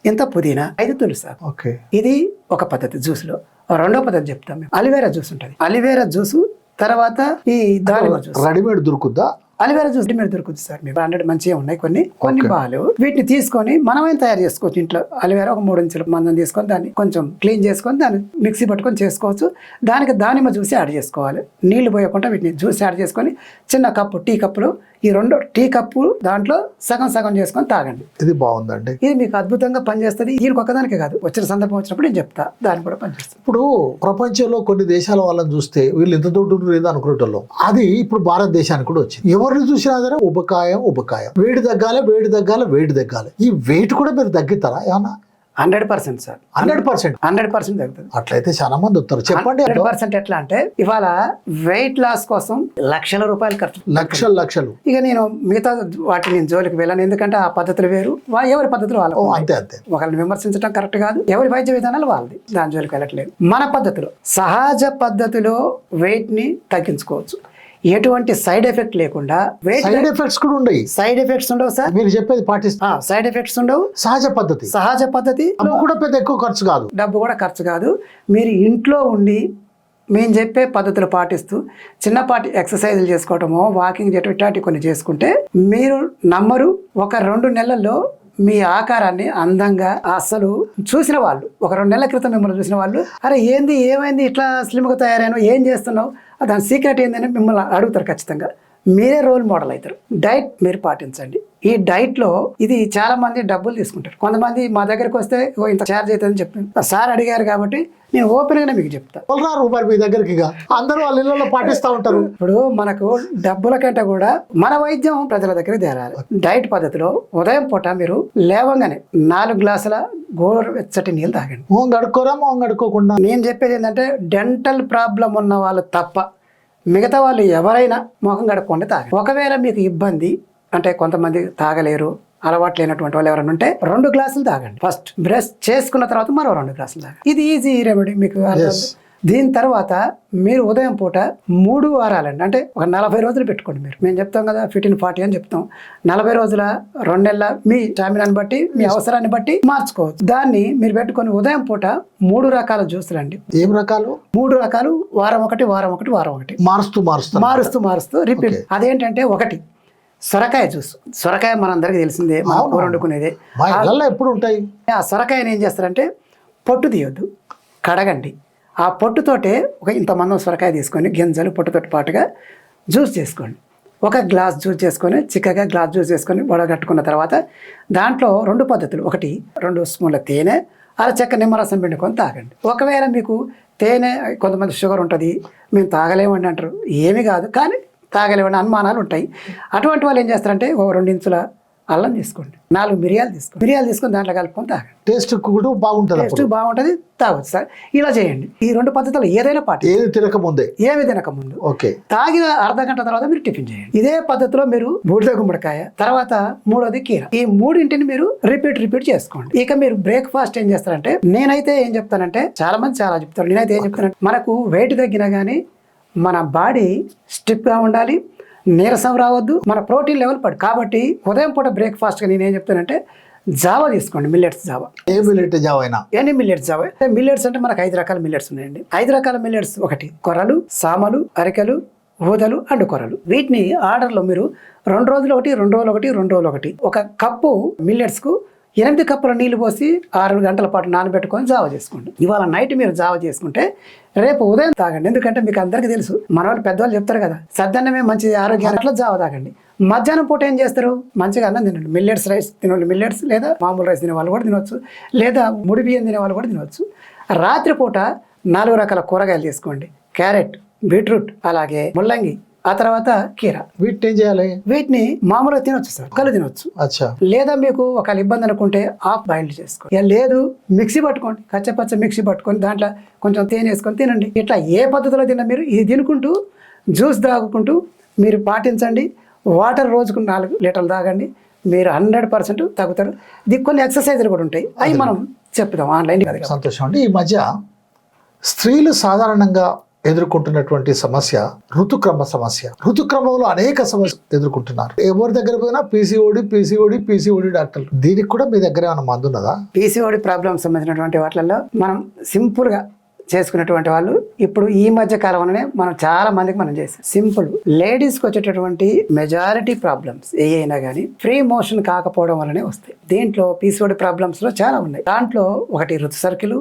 ఇంత పుదీనా, 5 తులసి సార్. ఓకే. ఇది ఒక పద్ధతి. జ్యూస్ లో రెండో పద్ధతి చెప్తాం. అలివేరా జ్యూస్ ఉంటుంది. అలివేరా జ్యూస్ తర్వాత ఈ దానిమ్మ జ్యూస్ రెడీమేడ్ దొరుకుద్దా? అలివేరా జ్యూస్ రెడీమేడ్ దొరుకుతుంది సార్. మీకు 100 మంచిగా ఉన్నాయి, కొన్ని బాగాలేవు. వీటిని తీసుకొని మనమే తయారు చేసుకోవచ్చు ఇంట్లో. అలివేరా ఒక 3 ఇంచుల మందం తీసుకొని దాన్ని కొంచెం క్లీన్ చేసుకొని దాన్ని మిక్సీ పట్టుకొని చేసుకోవచ్చు. దానికి దానిమ్మ జ్యూస్ యాడ్ చేసుకోవాలి. నీళ్లు పోయకుండా వీటిని జ్యూస్ యాడ్ చేసుకొని చిన్న కప్పు, టీ కప్పులు, ఈ 2 టీ కప్పులు దాంట్లో సగం చేసుకొని తాగండి. ఇది బాగుందండి. ఇది మీకు అద్భుతంగా పనిచేస్తుంది. దీనికి ఒక్కదానికే కాదు, వచ్చిన సందర్భం వచ్చినప్పుడు నేను చెప్తా, దాన్ని కూడా పనిచేస్తుంది. ఇప్పుడు ప్రపంచంలో కొన్ని దేశాల వాళ్ళని చూస్తే వీళ్ళు ఎంత దొడ్డు లేదు అనుకునేటోళ్ళు, అది ఇప్పుడు భారతదేశానికి కూడా వచ్చింది. ఎవరిని చూసినా సరే ఉబకాయం. వేడి తగ్గాలి. ఈ వెయిట్ కూడా మీరు తగ్గుతారా ఏమన్నా? 100% సార్. 100% తగ్గుతుంది. అట్లయితే చాలా మంది వస్తారు. చెప్పండి. 100% ఎట్లా అంటే, ఇవాళ వెయిట్ లాస్ కోసం లక్షల రూపాయలు ఖర్చు, లక్షలు. ఇక నేను మిగతా వాటిని నేను జోలికి వెళ్ళాను, ఎందుకంటే ఆ పద్ధతులు వేరు, ఎవరి పద్ధతులు వాళ్ళు. అంతే. ఒకరిని విమర్శించడం కరెక్ట్ కాదు. ఎవరి వైద్య విధానాలు వాళ్ళది, దాని జోలికి వెళ్ళట్లేదు. మన పద్ధతిలో, సహజ పద్ధతిలో వెయిట్ ని తగ్గించుకోవచ్చు. ఎటువంటి సైడ్ ఎఫెక్ట్ లేకుండా. సైడ్ ఎఫెక్ట్స్ కూడా ఉండవు. సైడ్ ఎఫెక్ట్స్ ఉండవు సార్, మీరు చెప్పేది పాటిస్తా. సైడ్ ఎఫెక్ట్స్ ఉండవు. సహజ పద్ధతి కూడా పెద్ద ఎక్కువ ఖర్చు కాదు, డబ్బు కూడా ఖర్చు కాదు. మీరు ఇంట్లో ఉండి మేము చెప్పే పద్ధతులు పాటిస్తూ చిన్నపాటి ఎక్సర్సైజులు చేసుకోవటమో, వాకింగ్ చేయటం, ఇట్లాంటి కొన్ని చేసుకుంటే మీరు నమ్మరు, ఒక 2 నెలల్లో మీ ఆకారాన్ని అందంగా అసలు చూసిన వాళ్ళు ఒక 2 నెలల క్రితం మిమ్మల్ని చూసిన వాళ్ళు అరే ఏంది ఏమైంది ఇట్లా స్లిమ్గా తయారైనా ఏం చేస్తున్నావు దాని సీక్రెట్ ఏందని మిమ్మల్ని అడుగుతారు ఖచ్చితంగా. మీరే రోల్ మోడల్ అవుతారు. డైట్ మీరు పాటించండి. ఈ డైట్లో ఇది చాలా మంది డబ్బులు తీసుకుంటారు. కొంతమంది మా దగ్గరికి వస్తే ఇంత ఛార్జ్ అవుతుందని చెప్తాను. సార్ అడిగారు కాబట్టి నేను ఓపెన్గానే మీకు చెప్తాను. రూపాయలు మీ దగ్గరికి అందరూ వాళ్ళ ఇళ్ళలో పాటిస్తూ ఉంటారు. ఇప్పుడు మనకు డబ్బుల కంటే కూడా మన వైద్యం ప్రజల దగ్గర తేరాలి. డైట్ పద్ధతిలో ఉదయం పూట మీరు లేవగానే 4 గ్లాసుల గోరువెచ్చటి నీళ్ళు తాగండి. మొహం కడుక్కోరా మొహం కడుక్కోకుండా. నేను చెప్పేది ఏంటంటే డెంటల్ ప్రాబ్లం ఉన్న వాళ్ళు తప్ప మిగతా వాళ్ళు ఎవరైనా ముఖం కడుక్కోండి తాగండి. ఒకవేళ మీకు ఇబ్బంది అంటే కొంతమంది తాగలేరు అలవాటు లేనటువంటి వాళ్ళు ఎవరైనా ఉంటే 2 గ్లాసులు తాగండి. ఫస్ట్ బ్రష్ చేసుకున్న తర్వాత మరో 2 గ్లాసులు తాగండి. ఇది ఈజీ రెమెడీ మీకు. దీని తర్వాత మీరు ఉదయం పూట 3 వారాలండి అంటే ఒక 40 రోజులు పెట్టుకోండి. మేము చెప్తాం కదా 15-40 అని చెప్తాం. 40 రోజుల 2 నెలల మీ స్టామినాని బట్టి మీ అవసరాన్ని బట్టి మార్చుకోవచ్చు. దాన్ని మీరు పెట్టుకొని ఉదయం పూట 3 రకాల జ్యూసులు అండి. ఏం రకాలు? 3 రకాలు, వారం ఒకటి మారుస్తూ రిపీట్. అదేంటంటే 1 సొరకాయ జ్యూస్. సొరకాయ మనందరికీ తెలిసిందే, మనం కూర వండుకునేదే. ఎప్పుడు ఉంటాయి. ఆ సొరకాయని ఏం చేస్తారంటే పొట్టు తీయొద్దు, కడగండి. ఆ పొట్టుతోటే ఇంతమందం సొరకాయ తీసుకొని గింజలు పొట్టుతోటి పాటుగా జ్యూస్ చేసుకోండి. 1 గ్లాస్ జ్యూస్ చేసుకొని చిక్కగా గ్లాస్ జ్యూస్ చేసుకొని వడగట్టుకున్న తర్వాత దాంట్లో 2 పద్ధతులు. 1 2 స్పూన్ల తేనె, అరచెక్క నిమ్మరసం పిండుకొని తాగండి. ఒకవేళ మీకు తేనె కొంతమంది షుగర్ ఉంటుంది మేము తాగలేమండి అంటారు. ఏమీ కాదు, కానీ తాగలేమని అనుమానాలు ఉంటాయి. అటువంటి వాళ్ళు ఏం చేస్తారంటే 2 ఇంచుల అల్లం తీసుకోండి, 4 మిరియాలు తీసుకొని దాంట్లో కలుపుకొని తాగండి. టేస్ట్ కూడా బాగుంటుంది. టేస్ట్ బాగుంటుంది, తాగొచ్చు సార్. ఇలా చేయండి. ఈ 2 పద్ధతులు ఏదైనా ఏమి తినకముందు ఓకే. తాగిన అర్ధ గంట తర్వాత మీరు టిఫిన్ చేయండి. ఇదే పద్ధతిలో మీరు బూడిద గుమ్మడికాయ, తర్వాత 3వది కీర, ఈ 3 మీరు రిపీట్ చేసుకోండి. ఇక మీరు బ్రేక్ఫాస్ట్ ఏం చేస్తారంటే నేనైతే ఏం చెప్తానంటే చాలా మంది చాలా చెప్తారు. నేనైతే ఏం చెప్తానంటే మనకు వెయిట్ తగ్గినా కానీ మన బాడీ స్టిఫ్గా ఉండాలి, నీరసం రావద్దు, మన ప్రోటీన్ లెవెల్ పడు. కాబట్టి ఉదయం పూట బ్రేక్ఫాస్ట్గా నేను ఏం చెప్తానంటే జావా తీసుకోండి. మిల్లెట్స్ జావా. ఏ మిల్లెట్ జావా అయినా ఎనీ మిల్లెట్స్ జావా. మిల్లెట్స్ అంటే మనకు 5 రకాల మిల్లెట్స్ ఉన్నాయండి. 5 రకాల మిల్లెట్స్ 1 కొర్రలు, సామలు, అరికెలు, ఊదలు, అండు కొర్రలు. వీటిని ఆర్డర్లో మీరు 2 రోజులు 1, 2 రోజులు 1, 2 రోజులు 1, 1 కప్పు మిల్లెట్స్కు 8 కప్పుల నీళ్లు పోసి 6 గంటల పాటు నానబెట్టుకొని జావ చేసుకోండి. ఇవాళ నైట్ మీరు జావ చేసుకుంటే రేపు ఉదయం తాగండి. ఎందుకంటే మీకు అందరికీ తెలుసు, మన వాళ్ళు పెద్దవాళ్ళు చెప్తారు కదా సద్దన్నమే మంచి ఆరోగ్యాన్ని, అట్లా జావ తాగండి. మధ్యాహ్నం పూట ఏం చేస్తారు? మంచిగా అన్నం తినండి. మిల్లెట్స్ రైస్ తినండి. మిల్లెట్స్ లేదా మామూలు రైస్ తినే వాళ్ళు కూడా తినవచ్చు, లేదా ముడి బియ్యం తినే వాళ్ళు కూడా తినవచ్చు. రాత్రి పూట 4 రకాల కూరగాయలు తీసుకోండి. క్యారెట్, బీట్రూట్, అలాగే ముల్లంగి, ఆ తర్వాత కీర. వీటిని ఏం చేయాలి? వీటిని మామూలుగా తినొచ్చు సార్, కళ్ళు తినొచ్చు. లేదా మీకు ఒకవేళ ఇబ్బంది అనుకుంటే హాఫ్ బాయిల్డ్ చేసుకోండి. లేదు మిక్సీ పట్టుకోండి, కచ్చపచ్చ మిక్సీ పట్టుకొని దాంట్లో కొంచెం తేనె వేసుకొని తినండి. ఇట్లా ఏ పద్ధతిలో తిన్నా మీరు ఇది తినుకుంటూ జ్యూస్ తాగుకుంటూ మీరు పాటించండి. వాటర్ రోజుకు 4 లీటర్లు తాగండి. మీరు 100% తగ్గుతారు. దీనికి కొన్ని ఎక్సర్సైజ్లు కూడా ఉంటాయి, అవి మనం చెప్తాం ఆన్లైన్. సంతోషం అండి. ఈ మధ్య స్త్రీలు సాధారణంగా ఎదుర్కొంటున్నటువంటి సమస్య ఋతుక్రమ సమస్య. ఋతుక్రమంలో అనేక సమస్యలు ఎదుర్కొంటున్నారు. ఎవరి దగ్గర పోయినా పీసీఓడి డాక్టర్లు. దీనికి కూడా మీ దగ్గర ఏమైనా మందు ఉన్నదా? పీసీఓడి ప్రాబ్లమ్ సంబంధించినటువంటి వాటిల్లో మనం సింపుల్ గా చేసుకున్నటువంటి వాళ్ళు ఇప్పుడు ఈ మధ్య కాలంలోనే మనం చాలా మందికి మనం చేసాం. సింపుల్ లేడీస్కి వచ్చేటటువంటి మెజారిటీ ప్రాబ్లమ్స్ ఏ అయినా కానీ ఫ్రీ మోషన్ కాకపోవడం వల్లనే వస్తాయి. దీంట్లో పీసీఓడి ప్రాబ్లమ్స్ లో చాలా ఉన్నాయి. దాంట్లో 1 ఋతు circle,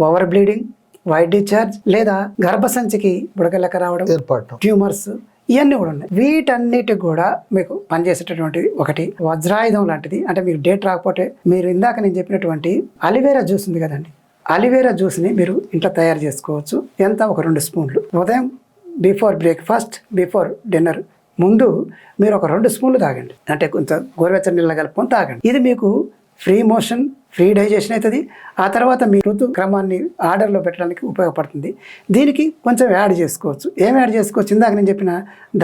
over bleeding, white discharge, లేదా గర్భసంచికి బుడగలక రావడం, ట్యూమర్స్, ఇవన్నీ కూడా ఉన్నాయి. వీటన్నిటికి కూడా మీకు పనిచేసేటటువంటిది 1 వజ్రాయుధం లాంటిది. అంటే మీకు డేట్ రాకపోతే మీరు ఇందాక నేను చెప్పినటువంటి అలివేరా జ్యూస్ ఉంది కదండి, అలివేరా జ్యూస్ని మీరు ఇంట్లో తయారు చేసుకోవచ్చు. ఎంత? 2 స్పూన్లు. ఉదయం బిఫోర్ బ్రేక్ఫాస్ట్, బిఫోర్ డిన్నర్ ముందు మీరు 2 స్పూన్లు తాగండి. అంటే కొంచెం గోరువెచ్చని నీళ్ళ కలుపుకొని తాగండి. ఇది మీకు ఫ్రీ మోషన్, ఫ్రీ డైజెషన్ అవుతుంది. ఆ తర్వాత మీ ఋతు క్రమాన్ని ఆర్డర్లో పెట్టడానికి ఉపయోగపడుతుంది. దీనికి కొంచెం యాడ్ చేసుకోవచ్చు. ఏం యాడ్ చేసుకోవచ్చు? ఇందాక నేను చెప్పిన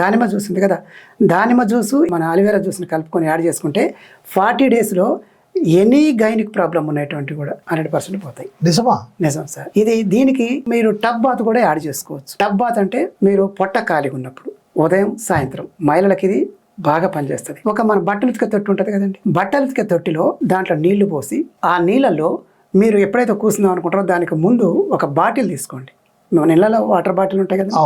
దానిమ్మ జ్యూస్ ఉంది కదా, దానిమ్మ జ్యూసు మన అలివేరా జ్యూస్ని కలుపుకొని యాడ్ చేసుకుంటే 40 డేస్లో ఎనీ గైనిక్ ప్రాబ్లం ఉన్నటువంటి కూడా 100% పోతాయి. నిజం సార్. దీనికి మీరు టబ్ బాత్ కూడా యాడ్ చేసుకోవచ్చు. టబ్ బాత్ అంటే మీరు పొట్ట ఖాళీగా ఉన్నప్పుడు ఉదయం సాయంత్రం మహిళలకి ఇది బాగా పనిచేస్తుంది. మన బట్టలు ఉతికే తొట్టి ఉంటుంది కదండి, బట్టలు ఉతికే తొట్టిలో దాంట్లో నీళ్లు పోసి ఆ నీళ్ళలో మీరు ఎప్పుడైతే కూర్చుందాం అనుకుంటారో దానికి ముందు 1 బాటిల్ తీసుకోండి. మన ఇళ్ళలో వాటర్ బాటిల్ ఉంటాయి కదా,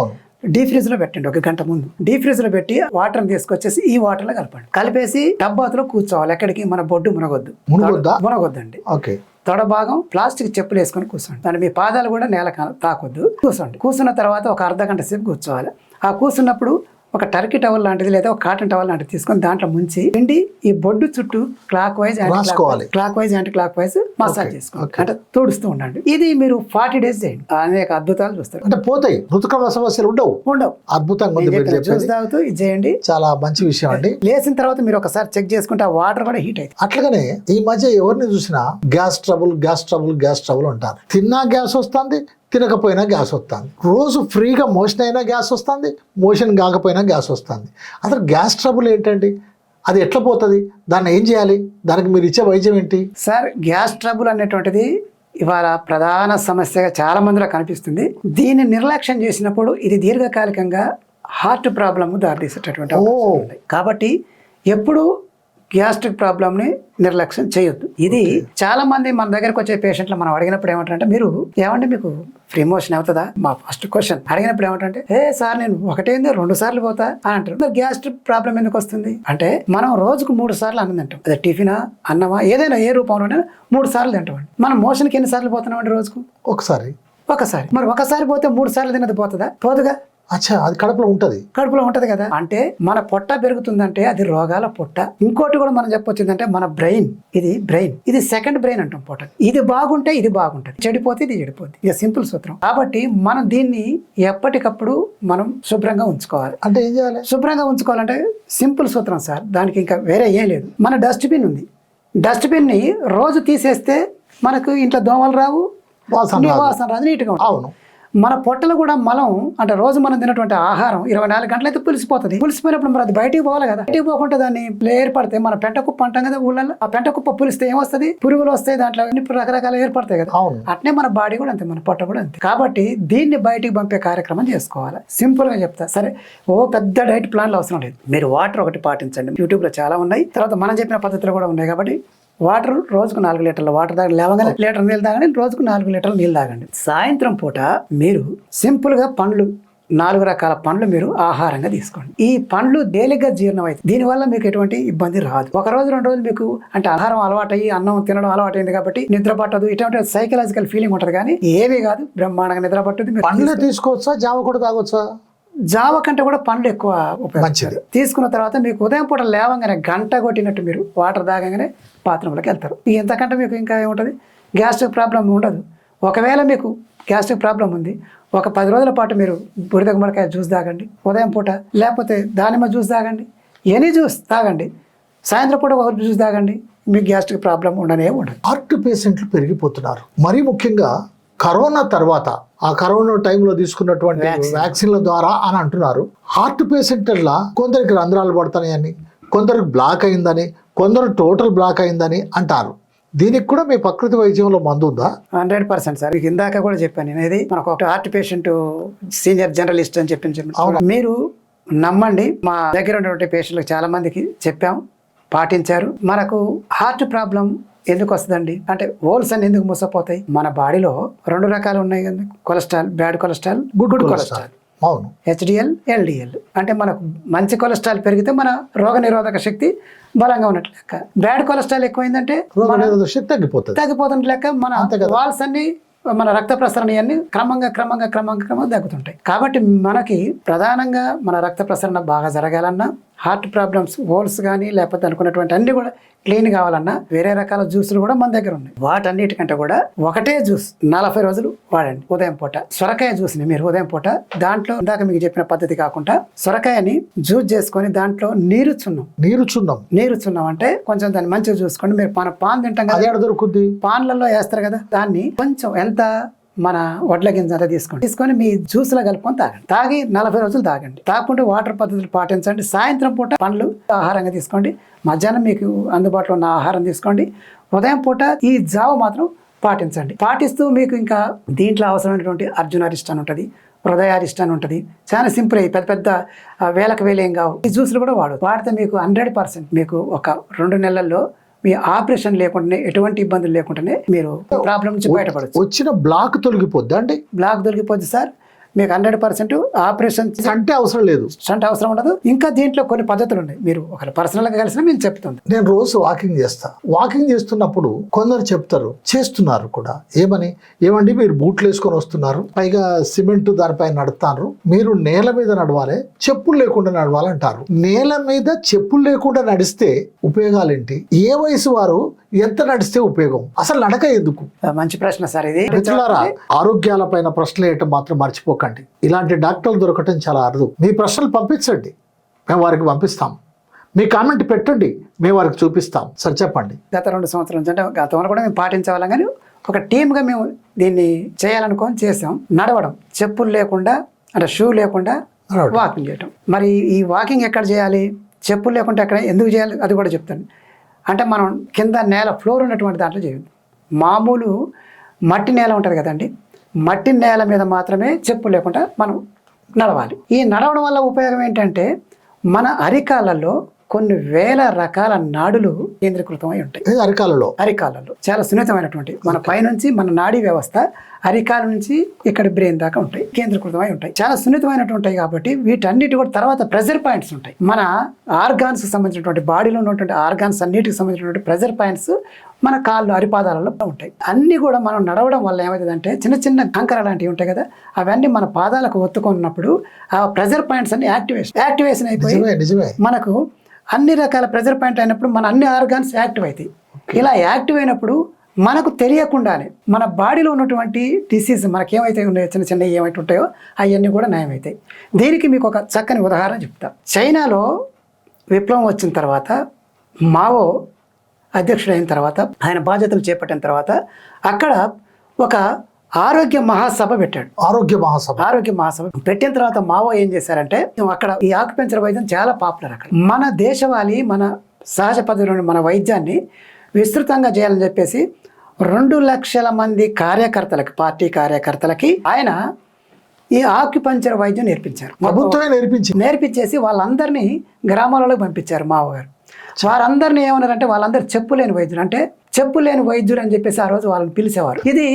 డీ ఫ్రిజ్ లో పెట్టండి 1 గంట ముందు. డీ ఫ్రిజ్ లో పెట్టి వాటర్ తీసుకొచ్చేసి ఈ వాటర్ లో కలపండి. కలిపేసి టబ్బాతులో కూర్చోవాలి. ఎక్కడికి మన బొడ్డు మునగొద్దండి. ఓకే. తొడ భాగం ప్లాస్టిక్ చెప్పులు వేసుకొని కూర్చోండి. దాని మీ పాదాలు కూడా నేల తాకొద్దు. కూర్చోండి. కూర్చున్న తర్వాత ఒక అర్ధగంట సేపు కూర్చోవాలి. ఆ కూర్చున్నప్పుడు ఒక టర్కీ టవల్ లాంటిది లేదా ఒక కాటన్ టవల్ లాంటిది తీసుకొని దాంట్లో ముంచి పిండి ఈ బొడ్డు చుట్టూ clock wise anti clock wise massage చేసుకోవాలి. అంటే తుడుస్తూ ఉండండి. ఇది మీరు 40 days చేయండి. అనేక అద్భుతాలు చూస్తారు. అంటే పోతాయి, ఋతుక్రమ సమస్యలు ఉండవు. అద్భుతంగా జ్యూస్ తాగుతూ ఇది చేయండి. చాలా మంచి విషయం అండి. లేచిన తర్వాత మీరు ఒకసారి చెక్ చేసుకుంటే ఆ వాటర్ కూడా హీట్ అవుతుంది. అట్లాగనే ఈ మధ్య ఎవరిని చూసినా గ్యాస్ ట్రబుల్ అంటారు. తిన్నా గ్యాస్ వస్తుంది, తినకపోయినా గ్యాస్ వస్తుంది. రోజు ఫ్రీగా మోషన్ అయినా గ్యాస్ వస్తుంది, మోషన్ కాకపోయినా గ్యాస్ వస్తుంది. అసలు గ్యాస్ ట్రబుల్ ఏంటండి? అది ఎట్లా పోతుంది? దాన్ని ఏం చేయాలి? దానికి మీరు ఇచ్చే వైద్యం ఏంటి? సార్, గ్యాస్ ట్రబుల్ అనేటువంటిది ఇవాళ ప్రధాన సమస్యగా చాలా మందిలో కనిపిస్తుంది. దీన్ని నిర్లక్ష్యం చేసినప్పుడు ఇది దీర్ఘకాలికంగా హార్ట్ ప్రాబ్లమ్ దారితీసేటటువంటి అవకాశాలు ఉన్నాయి. కాబట్టి ఎప్పుడు గ్యాస్ట్రిక్ ప్రాబ్లమ్ని నిర్లక్ష్యం చేయొద్దు. ఇది చాలా మంది మన దగ్గరకు వచ్చే పేషెంట్లు మనం అడిగినప్పుడు ఏమంటారంటే, మీరు ఏమంటే మీకు ఫ్రీ మోషన్ అవుతుందా? మా ఫస్ట్ క్వశ్చన్ అడిగినప్పుడు ఏమంటే, సార్ నేను 2 సార్లు పోతా అని అంటారు. గ్యాస్ట్రిక్ ప్రాబ్లం ఎందుకు వస్తుంది అంటే, మనం రోజుకు 3 సార్లు అన్నం తింటాం. అదే టిఫినా, అన్నమా, ఏదైనా ఏ రూపంలో 3 సార్లు తింటామండి. మనం మోషన్కి ఎన్ని సార్లు పోతున్నామండి? రోజుకు ఒకసారి. మరి ఒకసారి పోతే 3 సార్లు తినది పోతుందా? పోదుగా. అచ్చా, అది కడుపులో ఉంటది కదా. అంటే మన పొట్ట పెరుగుతుందంటే అది రోగాల పొట్ట. ఇంకోటి కూడా మనం చెప్పొచ్చిందంటే మన బ్రెయిన్, ఇది సెకండ్ బ్రెయిన్ అంటాం పొట్ట. ఇది బాగుంటే ఇది బాగుంటది, చెడిపోతే ఇది చెడిపోద్ది. ఇక సింపుల్ సూత్రం. కాబట్టి మనం దీన్ని ఎప్పటికప్పుడు మనం శుభ్రంగా ఉంచుకోవాలి. అంటే ఏం చేయాలి? శుభ్రంగా ఉంచుకోవాలంటే సింపుల్ సూత్రం సార్, దానికి ఇంకా వేరే ఏం లేదు. మన డస్ట్బిన్ ఉంది. డస్ట్బిన్ని రోజు తీసేస్తే మనకు ఇంట్లో దోమలు రావు, వాసన రాదు, నీట్గా ఉంటుంది. అవును. మన పొట్టలు కూడా మలం అంటే రోజు మనం తినటువంటి ఆహారం 24 గంటలైతే పులిసిపోతుంది. పులిసిపోయినప్పుడు మరి అది బయటికి పోవాలి కదా. బయటికి పోకుండా దాన్ని ఏర్పడితే మన పెంట కుప్ప అంటాం కదా ఊళ్ళల్లో. ఆ పెంట కుప్ప పులిస్తే ఏమొస్తుంది? పురుగులు వస్తాయి, దాంట్లో రకరకాల ఏర్పడతాయి కదా. అట్నే మన బాడీ కూడా అంతే, మన పొట్ట కూడా అంతే. కాబట్టి దీన్ని బయటికి పంపే కార్యక్రమం చేసుకోవాలి. సింపుల్ గా చెప్తా. సరే, పెద్ద డైట్ ప్లాన్లు అవసరం లేదు. మీరు వాటర్ ఒకటి పాటించండి. యూట్యూబ్ లో చాలా ఉన్నాయి, తర్వాత మనం చెప్పిన పద్ధతులు కూడా ఉన్నాయి. కాబట్టి వాటర్ రోజుకు 4 లీటర్ల వాటర్ తాగండి. లేవగానే లీటర్ నీళ్ళు తాగండి. రోజుకు 4 లీటర్ల నీళ్ళు తాగండి. సాయంత్రం పూట మీరు సింపుల్ గా పండ్లు, 4 రకాల పండ్లు మీరు ఆహారంగా తీసుకోండి. ఈ పండ్లు తేలిగ్గా జీర్ణం అవుతుంది. దీనివల్ల మీకు ఎటువంటి ఇబ్బంది రాదు. 1 రోజు 2 రోజులు మీకు అంటే ఆహారం అలవాటయ్యి అన్నం తినడం అలవాటైంది కాబట్టి నిద్ర పట్టదు, ఇటువంటి సైకలాజికల్ ఫీలింగ్ ఉంటుంది. కానీ ఏమీ కాదు, బ్రహ్మాండంగా నిద్ర పట్టుద్ది. పండ్లు తీసుకోవచ్చా? జావ కూడా తాగొచ్చా? జావ కంటే కూడా పండ్లు ఎక్కువ ఉపయోగించారు. తీసుకున్న తర్వాత మీకు ఉదయం పూట లేవగానే గంట కొట్టినట్టు మీరు వాటర్ తాగగానే బాత్రూంలోకి వెళ్తారు. ఎంతకంటే మీకు ఇంకా ఏముంటుంది? గ్యాస్ట్రిక్ ప్రాబ్లం ఉండదు. ఒకవేళ మీకు గ్యాస్ట్రిక్ ప్రాబ్లం ఉంది, ఒక 10 రోజుల పాటు మీరు బుడిద గుమ్మడికాయ జ్యూస్ తాగండి ఉదయం పూట, లేకపోతే దానిమ్మ జ్యూస్ తాగండి, ఎనీ జ్యూస్ తాగండి. సాయంత్రం పూట ఒక జ్యూస్ తాగండి, మీకు గ్యాస్ట్రిక్ ప్రాబ్లం ఉండనే ఉండదు. హార్ట్ పేషెంట్లు పెరిగిపోతున్నారు. మరీ ముఖ్యంగా కరోనా తర్వాత, ఆ కరోనా టైంలో తీసుకున్నటువంటి వ్యాక్సిన్ల ద్వారా అని అంటున్నారు. హార్ట్ పేషెంట్ల కొందరికి రంధ్రాలు పడతాయని, కొందరికి బ్లాక్ అయిందని, కొందరు టోటల్ బ్లాక్ అయిందని అంటారు. దీనికి కూడా మీ ప్రకృతి వైద్యంలో మందు ఉందా? 100% సార్. మీకు ఇందాక కూడా చెప్పాను నేను, ఇది మనకు ఒక హార్ట్ పేషెంట్ సీనియర్ జర్నలిస్ట్ అని చెప్పాను. మీరు నమ్మండి, మా దగ్గర ఉన్నటువంటి పేషెంట్లకు చాలా మందికి చెప్పాం, పాటించారు. మనకు హార్ట్ ప్రాబ్లం ఎందుకు వస్తుందండి అంటే, హోల్స్ అని ఎందుకు మూసపోతాయి? మన బాడీలో 2 రకాలు ఉన్నాయి కదా, cholesterol, bad cholesterol, good cholesterol. అవును. HDL, LDL. అంటే మనకు మంచి కొలెస్ట్రాల్ పెరిగితే మన రోగ నిరోధక శక్తి బలంగా ఉన్నట్లు లెక్క. బ్యాడ్ కొలెస్ట్రాల్ ఎక్కువైందంటే శక్తి తగ్గిపోతున్న లెక్క. మన వాల్స్ అన్ని, మన రక్త ప్రసరణ అన్ని క్రమంగా తగ్గుతుంటాయి. కాబట్టి మనకి ప్రధానంగా మన రక్త ప్రసరణ బాగా జరగాలన్నా, హార్ట్ ప్రాబ్లమ్స్, హోల్స్ కానీ లేకపోతే అనుకున్నటువంటి అన్ని కూడా క్లీన్ కావాలన్నా వేరే రకాల జ్యూసులు కూడా మన దగ్గర ఉన్నాయి. వాటన్నిటికంటే కూడా ఒకటే జ్యూస్ 40 రోజులు వాడండి ఉదయం పూట. సొరకాయ జ్యూస్ని మీరు ఉదయం పూట దాంట్లో ఇందాక మీకు చెప్పిన పద్ధతి కాకుండా సొరకాయని జ్యూస్ చేసుకొని దాంట్లో నీరు చున్నం అంటే కొంచెం దాన్ని మంచిగా చూసుకోండి. మీరు మన పాన్ తింటాం కదా, దొరుకుద్ది, పాన్లలో వేస్తారు కదా, దాన్ని కొంచెం ఎంత మన వడ్ల గింజ అంతా తీసుకొని మీ జ్యూస్లో కలుపుకొని తాగండి. తాగి 40 రోజులు తాగండి. తాగకుండా వాటర్ పద్ధతులు పాటించండి. సాయంత్రం పూట పండ్లు ఆహారంగా తీసుకోండి. మధ్యాహ్నం మీకు అందుబాటులో ఉన్న ఆహారం తీసుకోండి. ఉదయం పూట ఈ జావ మాత్రం పాటించండి. పాటిస్తూ మీకు ఇంకా దీంట్లో అవసరమైనటువంటి అర్జునారిష్టం ఉంటుంది, హృదయారిష్టం ఉంటుంది. చాలా సింపుల్ అయ్యి పెద్ద వేలకు వేలేం కావు. ఈ జ్యూస్లు కూడా వాడితే మీకు 100% మీకు ఒక 2 నెలల్లో మీ ఆపరేషన్ లేకుండానే, ఎటువంటి ఇబ్బందులు లేకుండానే మీరు ప్రాబ్లం నుంచి బయటపడచ్చు. వచ్చిన బ్లాక్ తొలగిపోద్ది అండి? బ్లాక్ తొలగిపోద్ది సార్. మీకు 100% ఆపరేషన్ అంటే అవసరం లేదు. స్టంట్ అవసరం ఉండదు. ఇంకా దీంట్లో కొన్ని పద్ధతులు ఉన్నాయి. మీరు ఒక పర్సనల్గా కలిసినా మేము చెప్తుంది. నేను రోజు వాకింగ్ చేస్తా. వాకింగ్ చేస్తున్నప్పుడు కొందరు చెప్తారు, చేస్తున్నారు కూడా, ఏమండి మీరు బూట్లు వేసుకొని వస్తున్నారు, పైగా సిమెంట్ దానిపైన నడుపుతారు, మీరు నేల మీద నడవాలి, చెప్పులు లేకుండా నడవాలంటారు. నేల మీద చెప్పులు లేకుండా నడిస్తే ఉపయోగాలేంటి? ఏ వయసు వారు ఎంత నడిస్తే ఉపయోగం? అసలు నడక ఎందుకు? మంచి ప్రశ్న సార్ ఇది. మిత్రులారా, ఆరోగ్యాలపైన ప్రశ్నలు వేయటం మాత్రం మర్చిపోకండి. ఇలాంటి డాక్టర్లు దొరకటం చాలా అరుదు. మీ ప్రశ్నలు పంపించండి, మేము వారికి పంపిస్తాం. మీ కామెంట్ పెట్టండి, మేము వారికి చూపిస్తాం. సరే చెప్పండి. గత 2 సంవత్సరాల నుంచి, అంటే గతంలో కూడా మేము పాటించేవాళ్ళం, కానీ ఒక టీమ్గా మేము దీన్ని చేయాలనుకొని చేసాం. నడవడం, చెప్పులు లేకుండా, అంటే షూ లేకుండా వాకింగ్ చేయటం. మరి ఈ వాకింగ్ ఎక్కడ చేయాలి, చెప్పులు లేకుండా ఎక్కడ ఎందుకు చేయాలి అది కూడా చెప్తాను. అంటే మనం కింద నేల ఫ్లోర్ ఉన్నటువంటి దాంట్లో చేయొద్దు. మామూలు మట్టి నేల ఉంటుంది కదండి, మట్టి నేల మీద మాత్రమే చెప్పులు లేకుండా మనం నడవాలి. ఈ నడవడం వల్ల ఉపయోగం ఏంటంటే మన అరికాళ్ళలో కొన్ని వేల రకాల నాడులు కేంద్రీకృతమై ఉంటాయి. అరికాలలో చాలా సున్నితమైనటువంటి, మన పైనుంచి మన నాడీ వ్యవస్థ అరికాల నుంచి ఇక్కడ బ్రెయిన్ దాకా ఉంటాయి, కేంద్రీకృతమై ఉంటాయి. చాలా సున్నితమైనటువంటి ఉంటాయి కాబట్టి వీటన్నిటి కూడా తర్వాత ప్రెజర్ పాయింట్స్ ఉంటాయి. మన ఆర్గాన్స్ సంబంధించినటువంటి బాడీలో ఉన్నటువంటి ఆర్గాన్స్ అన్నిటికి సంబంధించినటువంటి ప్రెజర్ పాయింట్స్ మన కాళ్ళు అరిపాదాలలో ఉంటాయి. అన్ని కూడా మనం నడవడం వల్ల ఏమవుతుందంటే చిన్న చిన్న కంకర లాంటివి ఉంటాయి కదా, అవన్నీ మన పాదాలకు ఒత్తుకున్నప్పుడు ఆ ప్రెజర్ పాయింట్స్ అన్ని యాక్టివేషన్ అయిపోయి మనకు అన్ని రకాల ప్రెజర్ పాయింట్ అయినప్పుడు మన అన్ని ఆర్గాన్స్ యాక్టివ్ అవుతాయి. ఇలా యాక్టివ్ అయినప్పుడు మనకు తెలియకుండానే మన బాడీలో ఉన్నటువంటి డిసీజ్ మనకేమైతే ఉన్నాయో, చిన్న చిన్న ఏమైతే ఉంటాయో అవన్నీ కూడా నయమవుతాయి. దీనికి మీకు ఒక చక్కని ఉదాహరణ చెప్తా. చైనాలో విప్లవం వచ్చిన తర్వాత, మావో అధ్యక్షుడైన తర్వాత, ఆయన బాధ్యతలు చేపట్టిన తర్వాత అక్కడ ఒక ఆరోగ్య మహాసభ పెట్టాడు. ఆరోగ్య మహాసభ పెట్టిన తర్వాత మావో ఏం చేశారంటే, అక్కడ ఈ ఆక్యుపెన్చర్ వైద్యం చాలా పాపులర్. అక్కడ మన దేశవాళీ, మన సహజ పద్ధతిలోని మన వైద్యాన్ని విస్తృతంగా చేయాలని చెప్పేసి 2 లక్షల మంది కార్యకర్తలకి, పార్టీ కార్యకర్తలకి ఆయన ఈ ఆక్యుపంచర్ వైద్యం నేర్పించారు. నేర్పించేసి వాళ్ళందరినీ గ్రామాలలో పంపించారు మావో గారు. వారందరినీ ఏమన్నారంటే, వాళ్ళందరూ చెప్పులేని వైద్యులు, అంటే చెప్పులేని వైద్యులు అని చెప్పేసి ఆ రోజు వాళ్ళని పిలిచేవారు. ఇది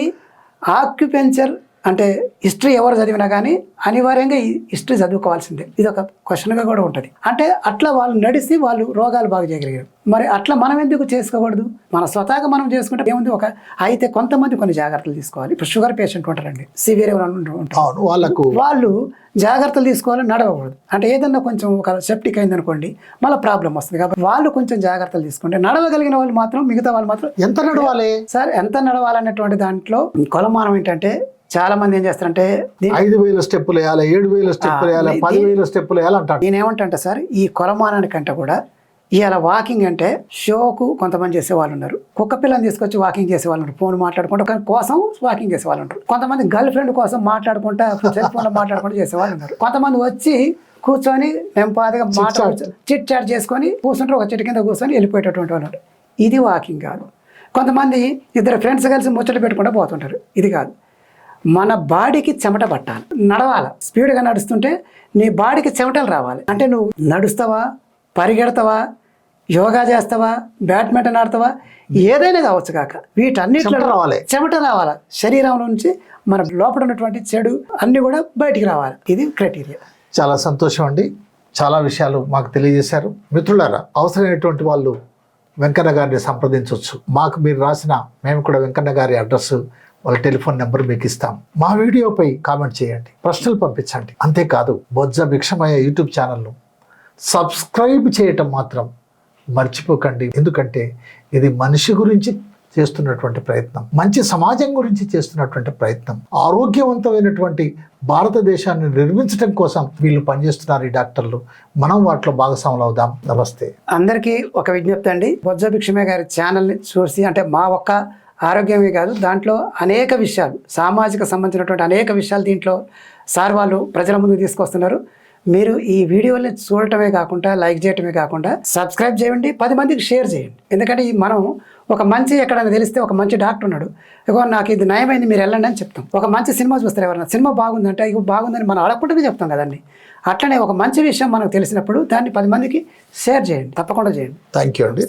ఆక్యుపెంచర్ అంటే హిస్టరీ ఎవరు చదివినా కానీ అనివార్యంగా ఈ హిస్టరీ చదువుకోవాల్సిందే. ఇది ఒక క్వశ్చన్గా కూడా ఉంటుంది. అంటే అట్లా వాళ్ళు నడిచి వాళ్ళు రోగాలు బాగా చేయగలిగారు. మరి అట్లా మనం ఎందుకు చేసుకోకూడదు? మన స్వతహాగా మనం చేసుకుంటే ఏముంది? అయితే కొంతమంది కొన్ని జాగ్రత్తలు తీసుకోవాలి. ఇప్పుడు షుగర్ పేషెంట్ ఉంటారండి, సివియర్ ఉంటారు, వాళ్ళు జాగ్రత్తలు తీసుకోవాలి, నడవకూడదు. అంటే ఏదన్నా కొంచెం ఒక సెప్టిక్ అయింది అనుకోండి, మళ్ళీ ప్రాబ్లం వస్తుంది. కాబట్టి వాళ్ళు కొంచెం జాగ్రత్తలు తీసుకుంటే, నడవగలిగిన వాళ్ళు మాత్రం, మిగతా వాళ్ళు మాత్రం ఎంత నడవాలి సార్, ఎంత నడవాలనేటువంటి దాంట్లో కొలమానం ఏంటంటే, చాలా మంది ఏం చేస్తారంటే 5,000 స్టెప్పులు వేయాలి, 7,000 స్టెప్పులు వేయాలి, 10,000 స్టెప్పులు వేయాలంటారు. నేనేమంటే సార్, ఈ కొలమానానికంటే కూడా ఇవాళ వాకింగ్ అంటే షోకు కొంతమంది చేసే వాళ్ళు ఉన్నారు. కుక్క పిల్లని తీసుకొచ్చి వాకింగ్ చేసే వాళ్ళు ఉన్నారు, ఫోన్ మాట్లాడుకుంటూ కోసం వాకింగ్ చేసే వాళ్ళు ఉంటారు. కొంతమంది గర్ల్ ఫ్రెండ్ కోసం మాట్లాడుకుంటా, సెల్ ఫోన్లో మాట్లాడుకుంటూ చేసే వాళ్ళు ఉన్నారు. కొంతమంది వచ్చి కూర్చొని నెంపాదిగా చిట్ చాట్ చేసుకొని కూర్చుంటారు, ఒక చెట్టు కింద కూర్చొని వెళ్ళిపోయేటటువంటి వాళ్ళు. ఇది వాకింగ్ కాదు. కొంతమంది ఇద్దరు ఫ్రెండ్స్ కలిసి ముచ్చట పెట్టుకుంటూ పోతుంటారు. ఇది కాదు. మన బాడీకి చెమట పట్టాలి, నడవాలి. స్పీడ్గా నడుస్తుంటే నీ బాడీకి చెమటలు రావాలి. అంటే నువ్వు నడుస్తావా, పరిగెడతావా, యోగా చేస్తావా, బ్యాడ్మింటన్ ఆడతావా, ఏదైనా కావచ్చు కాక వీటన్నిటిలో చెమట రావాలి. శరీరంలో నుంచి మన లోపల ఉన్నటువంటి చెడు అన్నీ కూడా బయటికి రావాలి. ఇది క్రైటీరియా. చాలా సంతోషం అండి, చాలా విషయాలు మాకు తెలియజేశారు. మిత్రులారా, అవసరమైనటువంటి వాళ్ళు వెంకన్న గారిని సంప్రదించవచ్చు. మాకు మీరు రాసిన, మేము కూడా వెంకన్న గారి అడ్రస్, వాళ్ళ టెలిఫోన్ నెంబర్ మీకు ఇస్తాం. మా వీడియోపై కామెంట్ చేయండి, ప్రశ్నలు పంపించండి. అంతేకాదు, బొజ్జ భిక్షమయ్య యూట్యూబ్ ఛానల్ను సబ్స్క్రైబ్ చేయటం మాత్రం మర్చిపోకండి. ఎందుకంటే ఇది మనిషి గురించి చేస్తున్నటువంటి ప్రయత్నం, మంచి సమాజం గురించి చేస్తున్నటువంటి ప్రయత్నం, ఆరోగ్యవంతమైనటువంటి భారతదేశాన్ని నిర్మించడం కోసం వీళ్ళు పనిచేస్తున్నారు ఈ డాక్టర్లు. మనం వాటిలో భాగస్వాములు అవుదాం. నమస్తే. అందరికీ ఒక విజ్ఞప్తి అండి, బొజ్జ భిక్షమయ్య గారి ఛానల్ని చూసి, అంటే మా ఒక్క ఆరోగ్యమే కాదు, దాంట్లో అనేక విషయాలు, సామాజిక సంబంధించినటువంటి అనేక విషయాలు దీంట్లో సార్ వాళ్ళు ప్రజల ముందుకు తీసుకొస్తున్నారు. మీరు ఈ వీడియోని చూడటమే కాకుండా, లైక్ చేయటమే కాకుండా, సబ్స్క్రైబ్ చేయండి, 10 మందికి షేర్ చేయండి. ఎందుకంటే మనం ఒక మంచి ఎక్కడైనా తెలిస్తే, ఒక మంచి డాక్టర్ ఉన్నాడు, ఇగో నాకు ఇది నయమైంది మీరు వెళ్ళండి అని చెప్తాం. ఒక మంచి సినిమా చూస్తారు, ఎవరైనా సినిమా బాగుందంటే ఇగో బాగుందని మనం అడగకుండానే చెప్తాం కదండి. అట్లనే ఒక మంచి విషయం మనకు తెలిసినప్పుడు దాన్ని 10 మందికి షేర్ చేయండి, తప్పకుండా చేయండి. థ్యాంక్ యూ అండి.